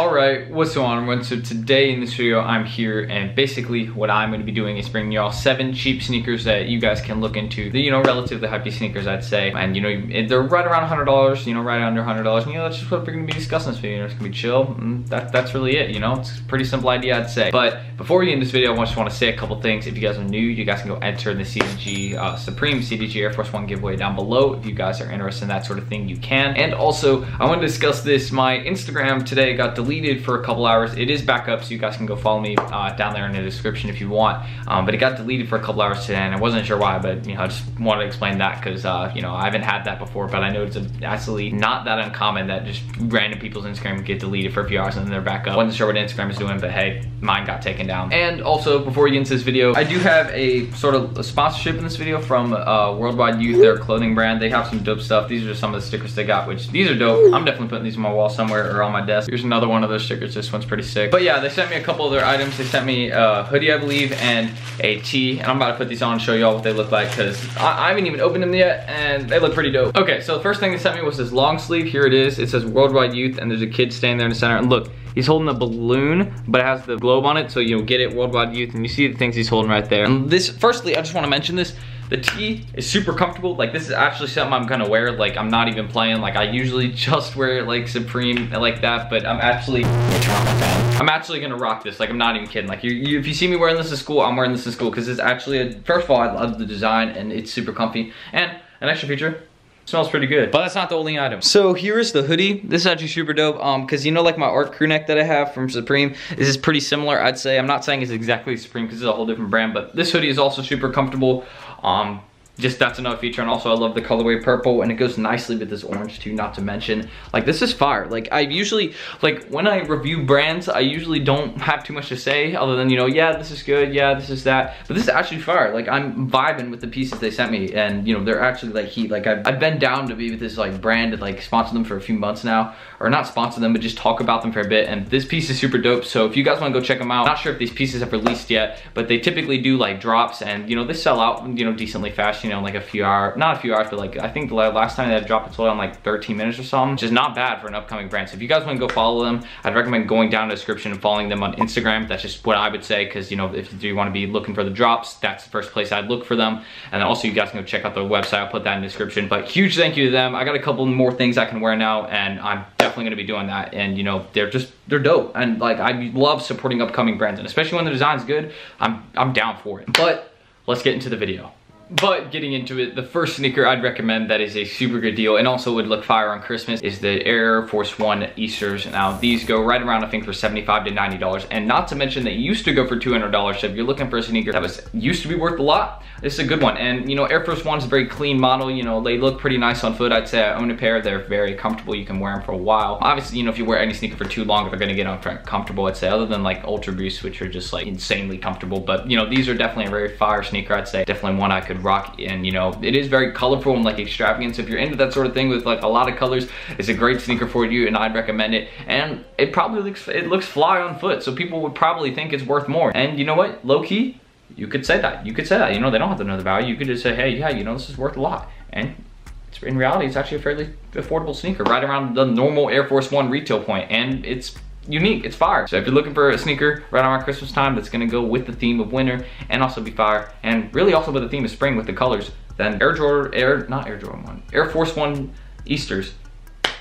Alright, what's going on everyone? So today in this video I'm here, and basically what I'm going to be doing is bringing y'all 7 cheap sneakers that you guys can look into. The, relatively hypey sneakers I'd say, and they're right around $100, right under $100, and that's just what we're going to be discussing in this video. It's going to be chill, and that's really it, it's a pretty simple idea I'd say. But before we get into this video, I just want to say a couple things. If you guys are new, you guys can go enter in the CDG Supreme CDG Air Force One giveaway down below. If you guys are interested in that sort of thing, you can. And also, I want to discuss this. My Instagram today got deleted for a couple hours. It is back up, so you guys can go follow me down there in the description if you want. But it got deleted for a couple hours today, and I wasn't sure why, but I just wanted to explain that because I haven't had that before, but I know it's absolutely not that uncommon that just random people's Instagram get deleted for a few hours and then they're back up. Wasn't sure what Instagram is doing, but hey, mine got taken down. And also, before we get into this video, I do have a sort of a sponsorship in this video from Worldwide Youth, their clothing brand. They have some dope stuff. These are just some of the stickers they got, which these are dope. I'm definitely putting these on my wall somewhere or on my desk. Here's another one of those stickers. This one's pretty sick. But yeah, they sent me a couple of their items. They sent me a hoodie, I believe, and a tee. And I'm about to put these on and show y'all what they look like because I haven't even opened them yet and they look pretty dope. Okay, so the first thing they sent me was this long sleeve. Here it is. It says Worldwide Youth and there's a kid standing there in the center. And look, he's holding a balloon, but it has the globe on it, so you'll get it, Worldwide Youth, and you see the things he's holding right there. And this, firstly, I just want to mention this. The tee is super comfortable. Like, this is actually something I'm gonna wear. Like, I'm not even playing. Like, I usually just wear like Supreme like that, but I'm actually gonna rock this. Like, I'm not even kidding. Like, if you see me wearing this to school, I'm wearing this to school because it's actually first of all, I love the design and it's super comfy. And an extra feature, smells pretty good. But that's not the only item. So here's the hoodie. This is actually super dope. Cause like my art crew neck that I have from Supreme, this is pretty similar, I'd say. I'm not saying it's exactly Supreme because it's a whole different brand, but this hoodie is also super comfortable. Just that's another feature. And also I love the colorway purple, and it goes nicely with this orange too, not to mention. Like, this is fire. Like, I usually, like, when I review brands, I usually don't have too much to say other than, yeah, this is good, yeah, this is that. But this is actually fire. Like, I'm vibing with the pieces they sent me, and they're actually like heat. Like, I've been down to be with this like brand and like sponsor them for a few months now, or not sponsor them, but just talk about them for a bit. And this piece is super dope. So if you guys want to go check them out, not sure if these pieces have released yet, but they typically do like drops, and they sell out decently fast. Like a few hours, not a few hours, but like I think the last time that dropped, it sold out in like 13 minutes or something, which is not bad for an upcoming brand. So if you guys want to go follow them, I'd recommend going down the description and following them on Instagram. That's just what I would say, because if you want to be looking for the drops, that's the first place I'd look for them. And then also you guys can go check out their website. I'll put that in the description. But huge thank you to them. I got a couple more things I can wear now, and I'm definitely going to be doing that. And they're dope, and like I love supporting upcoming brands, and especially when the design's good, I'm down for it. But let's get into the video. But getting into it, the first sneaker I'd recommend that is a super good deal and also would look fire on Christmas is the Air Force One Easters. Now, these go right around, I think, for $75 to $90, and not to mention they used to go for $200. So if you're looking for a sneaker that used to be worth a lot, this is a good one. And Air Force One's a very clean model. They look pretty nice on foot. I'd say I own a pair. They're very comfortable. You can wear them for a while. Obviously, if you wear any sneaker for too long, they're gonna get uncomfortable, I'd say, other than like Ultra Boosts, which are just like insanely comfortable. But these are definitely a very fire sneaker, I'd say. Definitely one I could rock. And it is very colorful and like extravagant, so if you're into that sort of thing with like a lot of colors, it's a great sneaker for you, and I'd recommend it. And it probably looks fly on foot, so people would probably think it's worth more. And you know what, low-key, you could say that. They don't have to know the value. You could just say, hey, yeah, this is worth a lot. And in reality, it's actually a fairly affordable sneaker, right around the normal Air Force One retail point, and it's unique, it's fire. So if you're looking for a sneaker right around Christmas time that's gonna go with the theme of winter and also be fire, and really also with the theme of spring with the colors, then Air Force One Easters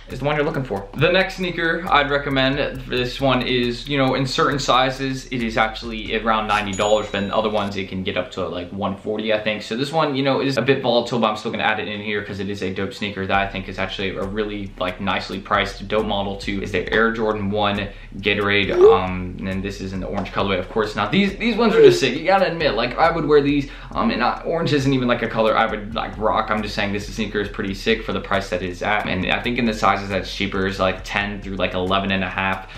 is the one you're looking for. The next sneaker I'd recommend, this one is, in certain sizes, it is actually around $90, but in other ones it can get up to like $140, I think. So this one, is a bit volatile, but I'm still gonna add it in here because it is a dope sneaker that I think is actually a really like nicely priced dope model too. Is the Air Jordan 1 Gatorade, and this is in the orange colorway, of course. Now these ones are just sick. You gotta admit, like I would wear these, and orange isn't even like a color I would like rock. I'm just saying this sneaker is pretty sick for the price that it is at, and I think in the sizes that's cheaper is like 10 through like 11 and a half.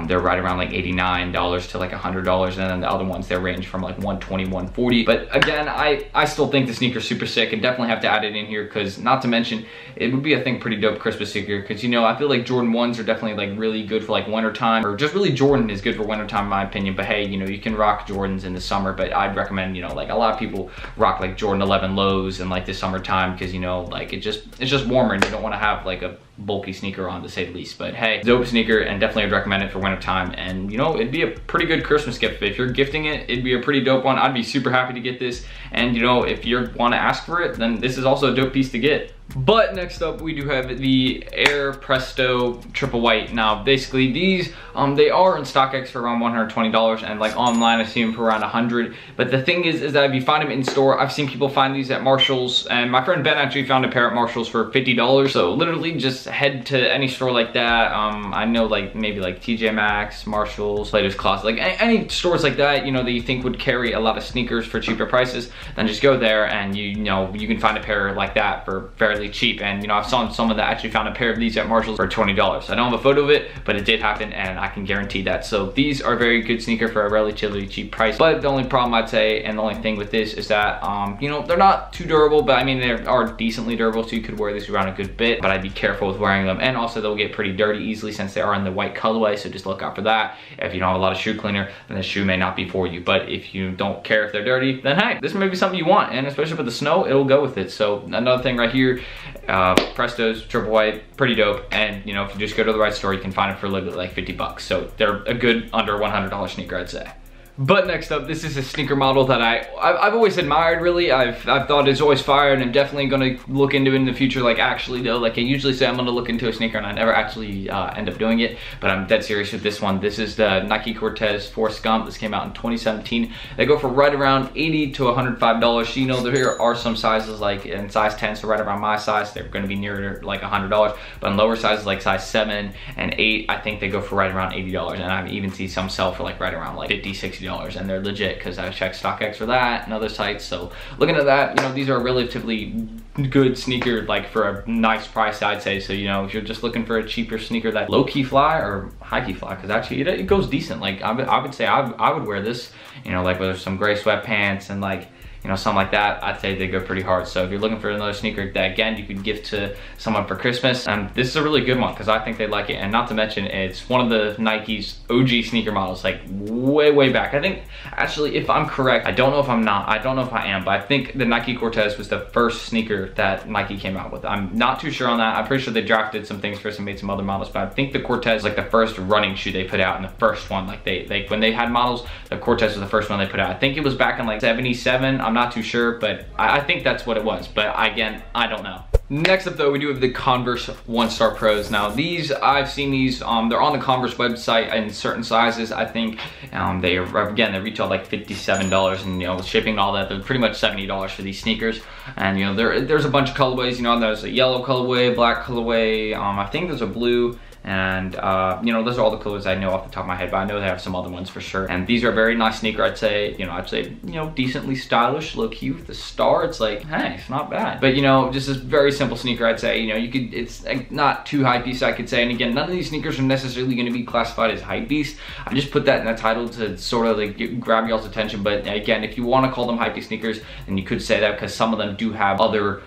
They're right around like $89 to like $100, and then the other ones, they range from like $120, $140. But again, I still think the sneaker's super sick, and definitely have to add it in here because, not to mention, it would be, I think, pretty dope Christmas sneaker because I feel like Jordan 1s are definitely like really good for like winter time, or just really Jordan is good for winter time in my opinion. But hey, you can rock Jordans in the summer, but I'd recommend, like a lot of people rock like Jordan 11 lows in like the summertime because like it's just warmer, and you don't want to have like a bulky sneaker on, to say the least. But hey, dope sneaker, and definitely I'd recommend it for winter time. And you know, it'd be a pretty good Christmas gift. If you're gifting it, it'd be a pretty dope one. I'd be super happy to get this. And you know, if you want to ask for it, then this is also a dope piece to get. But next up, we do have the Air Presto Triple White. Now, basically these, they are in StockX for around $120, and like online, I see them for around $100. But the thing is that if you find them in store, I've seen people find these at Marshall's, and my friend Ben actually found a pair at Marshall's for $50. So literally just head to any store like that. I know like maybe like TJ Maxx, Marshall's, Latest Closet, like any stores like that, you know, that you think would carry a lot of sneakers for cheaper prices, then just go there and you know, you can find a pair like that for fairly cheap. And you know, I've saw someone that actually found a pair of these at Marshall's for $20. I don't have a photo of it, but it did happen, and I can guarantee that. So these are a very good sneaker for a relatively cheap price. But the only problem I'd say, and the only thing with this, is that you know, they're not too durable, but I mean, they are decently durable, so you could wear these around a good bit, but I'd be careful with wearing them. And also they'll get pretty dirty easily since they are in the white colorway, so just look out for that. If you don't have a lot of shoe cleaner, then the shoe may not be for you. But if you don't care if they're dirty, then hey, this may be something you want, and especially with the snow, it'll go with it. So another thing right here, Presto's Triple White, pretty dope. And you know, if you just go to the right store, you can find it for a little bit, like 50 bucks. So they're a good under $100 sneaker, I'd say. But next up, this is a sneaker model that I've always admired, really. I've thought it's always fire, and I'm definitely gonna look into it in the future. Like actually though, like I usually say I'm gonna look into a sneaker and I never actually end up doing it, but I'm dead serious with this one. This is the Nike Cortez Force Gump. This came out in 2017. They go for right around $80 to $105. So, you know, there are some sizes like in size 10, so right around my size, they're gonna be near like $100. But in lower sizes like size 7 and 8, I think they go for right around $80. And I've even seen some sell for like right around like $50, $60. And they're legit, because I checked StockX for that and other sites. So looking at that, you know, these are a relatively good sneaker, like for a nice price, I'd say. So, you know, if you're just looking for a cheaper sneaker that low-key fly or high-key fly, because actually it goes decent. Like I would say I would wear this, you know, like with some gray sweatpants and like, you know, something like that. I'd say they go pretty hard. So if you're looking for another sneaker that, again, you could gift to someone for Christmas, this is a really good one, because I think they like it. And not to mention, it's one of the Nike's OG sneaker models, like way back. I think, actually, if I'm correct, I don't know if I'm not, I don't know if I am, but I think the Nike Cortez was the first sneaker that Nike came out with. I'm not too sure on that. I'm pretty sure they drafted some things first and made some other models, but I think the Cortez is like the first running shoe they put out, and the first one, like when they had models, the Cortez was the first one they put out. I think it was back in like 77. I'm not too sure, but I think that's what it was. But again, I don't know. Next up though, we do have the Converse OneStar Pros. Now these, I've seen these, they're on the Converse website in certain sizes. I think they retail like $57, and you know, with shipping and all that, they're pretty much $70 for these sneakers. And you know, there's a bunch of colorways. You know, there's a yellow colorway, black colorway, I think there's a blue. And you know, those are all the colors I know off the top of my head, but I know they have some other ones for sure. And these are a very nice sneaker, I'd say. You know, decently stylish, low key with the star. It's like, hey, it's not bad. But you know, just a very simple sneaker, I'd say. You know, it's like not too hypebeast, I could say. And again, none of these sneakers are necessarily going to be classified as hypebeast. I just put that in the title to sort of like grab y'all's attention. But again, if you want to call them hypebeast sneakers, then you could say that, because some of them do have other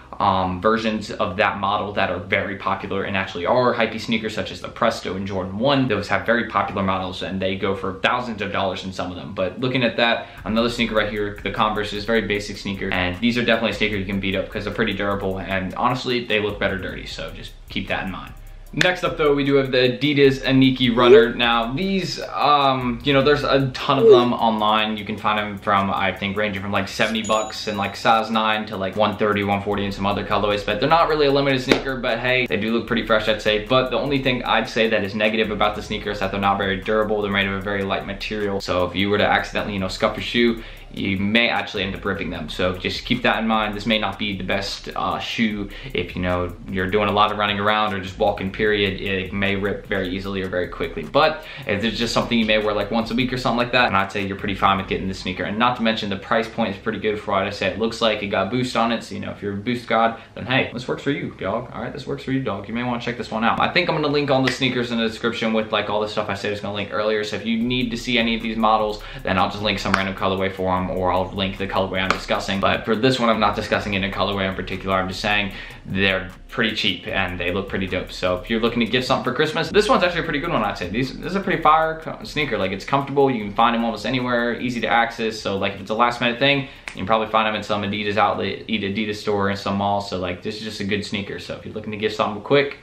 versions of that model that are very popular and actually are hypebeast sneakers, such as the Presto and Jordan 1. Those have very popular models, and they go for thousands of dollars in some of them. But looking at that, another sneaker right here, the Converse, is very basic sneaker, and these are definitely a sneaker you can beat up because they're pretty durable, and honestly, they look better dirty, so just keep that in mind. Next up though, we do have the Adidas Aniki runner. Now these, you know, there's a ton of them online. You can find them from, I think, ranging from like 70 bucks and like size 9 to like 130, 140 and some other colorways. But they're not really a limited sneaker, but hey, they do look pretty fresh, I'd say. But the only thing I'd say that is negative about the sneaker is that they're not very durable. They're made of a very light material. So if you were to accidentally, you know, scuff your shoe, you may actually end up ripping them. So just keep that in mind. This may not be the best shoe if, you know, you're doing a lot of running around or just walking, period. It may rip very easily or very quickly. But if it's just something you may wear like once a week or something like that, and I'd say you're pretty fine with getting this sneaker. And not to mention, the price point is pretty good for what I said. It looks like it got Boost on it. So, you know, if you're a Boost god, then hey, this works for you, dog. All right, this works for you, dog. You may want to check this one out. I think I'm going to link all the sneakers in the description with like all the stuff I said I was going to link earlier. So if you need to see any of these models, then I'll just link some random colorway for them, or I'll link the colorway I'm discussing. But for this one, I'm not discussing it in colorway in particular. I'm just saying they're pretty cheap and they look pretty dope. So if you're looking to give something for Christmas, this one's actually a pretty good one, I'd say. This is a pretty fire sneaker. Like, it's comfortable, you can find them almost anywhere, easy to access. So like, if it's a last minute thing, you can probably find them in some Adidas outlet, Adidas store, and some malls. So like, this is just a good sneaker. So if you're looking to give something quick,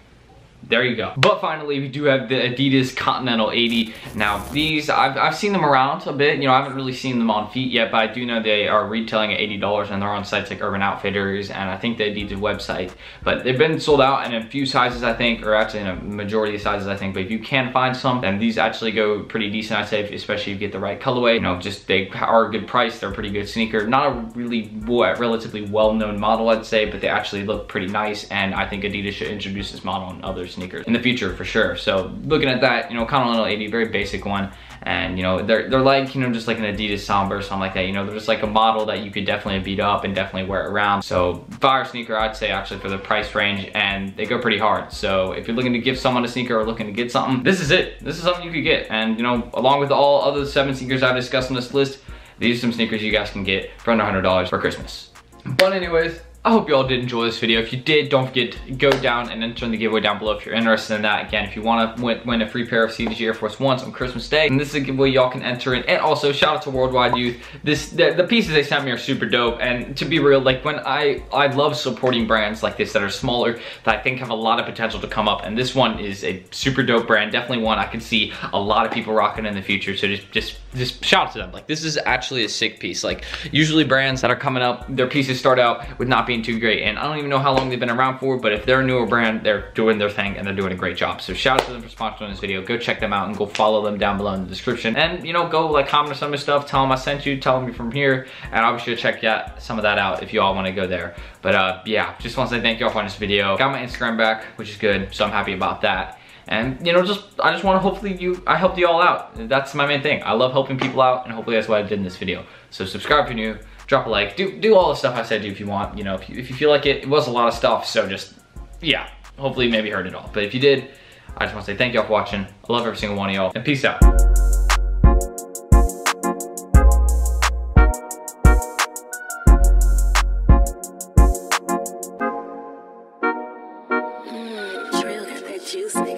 there you go. But finally, we do have the Adidas Continental 80. Now, these, I've seen them around a bit. You know, I haven't really seen them on feet yet, but I do know they are retailing at $80 and they're on sites like Urban Outfitters and I think the Adidas website. But they've been sold out in a few sizes, I think, or actually in a majority of sizes, I think. But if you can find some, then these actually go pretty decent, I'd say, especially if you get the right colorway. You know, just they are a good price. They're a pretty good sneaker. Not a really relatively well-known model, I'd say, but they actually look pretty nice. And I think Adidas should introduce this model in other sneakers in the future for sure. So looking at that, you know, Continental 80, very basic one. And you know, they're like, you know, just like an Adidas Samba or something like that. You know, they're just like a model that you could definitely beat up and definitely wear it around. So fire sneaker, I'd say, actually, for the price range, and they go pretty hard. So if you're looking to give someone a sneaker or looking to get something, this is it. This is something you could get. And you know, along with all other 7 sneakers I've discussed on this list, these are some sneakers you guys can get for under $100 for Christmas. But anyways, I hope you all did enjoy this video. If you did, don't forget to go down and enter in the giveaway down below if you're interested in that. Again, if you want to win a free pair of CDG Air Force Ones on Christmas Day, and this is a giveaway y'all can enter in. And also, shout out to Worldwide Youth. The pieces they sent me are super dope. And to be real, like when I love supporting brands like this that are smaller, that I think have a lot of potential to come up. And this one is a super dope brand. Definitely one I could see a lot of people rocking in the future. So just shout out to them. Like, this is actually a sick piece. Like, usually brands that are coming up, their pieces start out with not being too great. And I don't even know how long they've been around for, but if they're a newer brand, they're doing their thing and they're doing a great job. So shout out to them for sponsoring this video. Go check them out and go follow them down below in the description. And you know, go like comment on some of the stuff, tell them I sent you, tell them you're from here, and I'll be sure to check some of that out if you all want to go there. But yeah, just want to say thank you all for watching this video. Got my Instagram back, which is good, so I'm happy about that. And you know, I just want to hopefully I helped you all out. That's my main thing. I love helping people out, and hopefully that's what I did in this video. So subscribe if you're new, drop a like, do all the stuff I said do if you want. You know, if you feel like it was a lot of stuff, so just, yeah, hopefully maybe heard it all. But if you did, I just want to say thank y'all for watching. I love every single one of y'all, and peace out. Juicy.